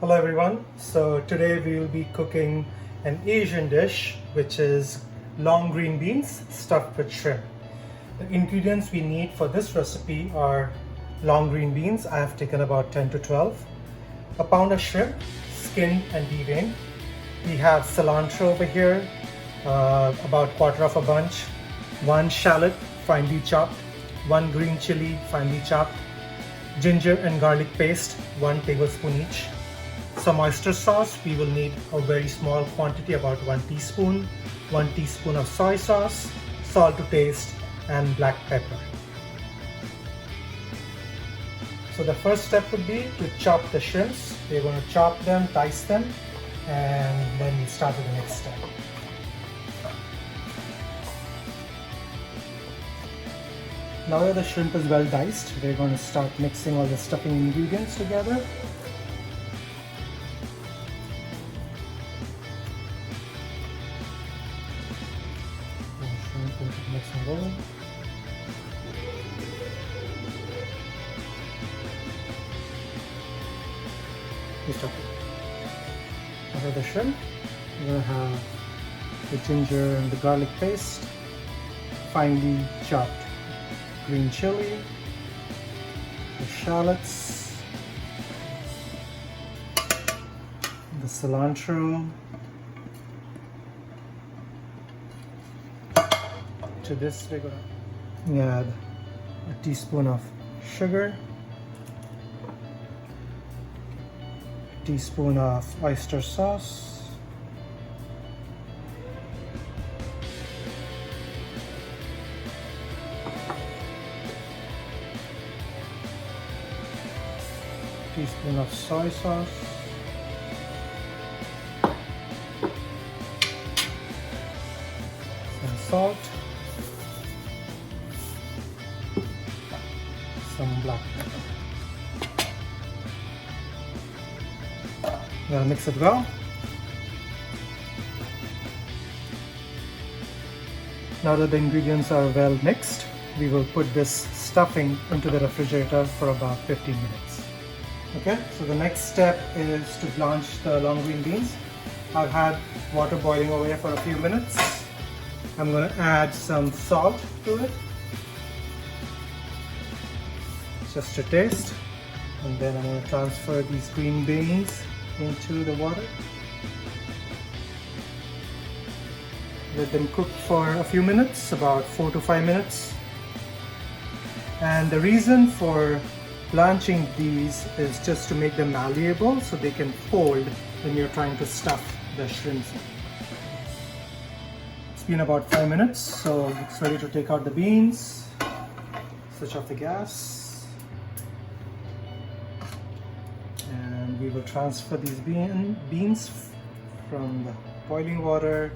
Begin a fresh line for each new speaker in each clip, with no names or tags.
Hello everyone. So today we will be cooking an Asian dish which is long green beans stuffed with shrimp. The ingredients we need for this recipe are long green beans. I have taken about 10 to 12. A pound of shrimp, skinned and deveined. We have cilantro over here, about quarter of a bunch. One shallot, finely chopped. One green chili, finely chopped. Ginger and garlic paste, 1 tablespoon each. Some oyster sauce, we will need a very small quantity, about 1 teaspoon. 1 teaspoon of soy sauce, salt to taste, and black pepper. So the first step would be to chop the shrimps. We're going to chop them, dice them, and then we'll start with the next step. Now that the shrimp is well diced, we're going to start mixing all the stuffing ingredients together. Shrimp into the mixing bowl. Over the shrimp, we're going to have the ginger and the garlic paste, finely chopped green chili, the shallots, the cilantro. To this we're going to add a teaspoon of sugar, a teaspoon of oyster sauce, teaspoon of soy sauce, some salt, some black pepper. Now mix it well. Now that the ingredients are well mixed, we will put this stuffing into the refrigerator for about 15 minutes. Okay, so the next step is to blanch the long green beans. I've had water boiling over here for a few minutes. I'm going to add some salt to it, just to taste, and then I'm going to transfer these green beans into the water. Let them cook for a few minutes, about 4 to 5 minutes. And the reason for blanching these is just to make them malleable so they can fold when you're trying to stuff the shrimps in. It's been about 5 minutes, so it's ready to take out the beans. Switch off the gas. And we will transfer these beans from the boiling water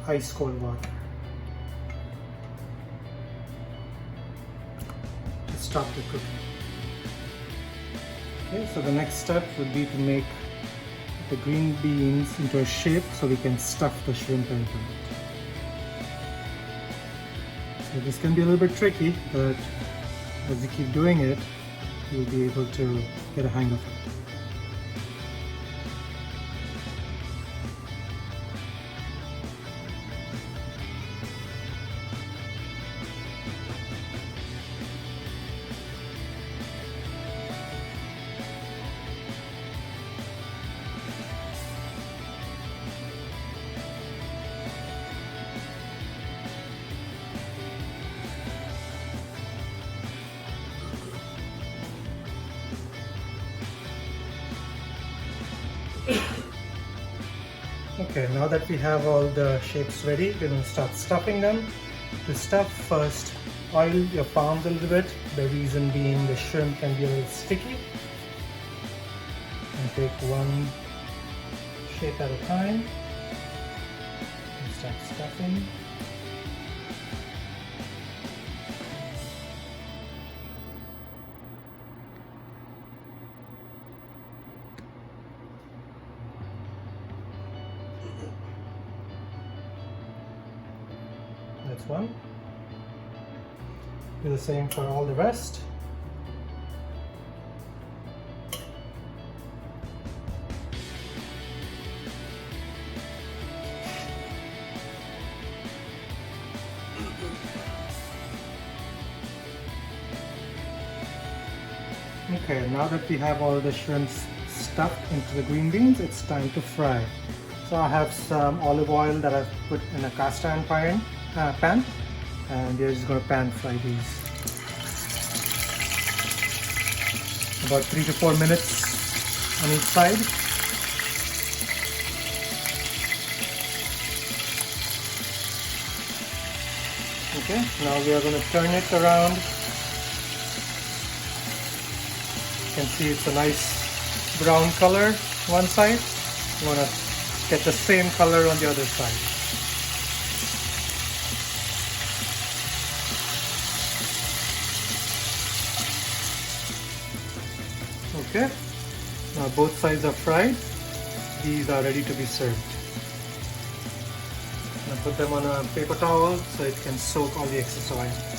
to ice cold water. To stop the cooking. Okay, so the next step would be to make the green beans into a shape so we can stuff the shrimp into it. So this can be a little bit tricky, but as you keep doing it, you'll be able to get a hang of it. Okay, now that we have all the shapes ready, we're going to start stuffing them. To stuff, first oil your palms a little bit, the reason being the shrimp can be a little sticky. And take one shape at a time and start stuffing. That's one. Do the same for all the rest. Okay, now that we have all the shrimps stuffed into the green beans, it's time to fry. So I have some olive oil that I've put in a cast iron pan, and we're just going to pan fry these. About 3 to 4 minutes on each side. Okay, now we are going to turn it around. You can see it's a nice brown color one side. You want to get the same color on the other side. Okay, now both sides are fried. These are ready to be served. Now put them on a paper towel so it can soak all the excess oil.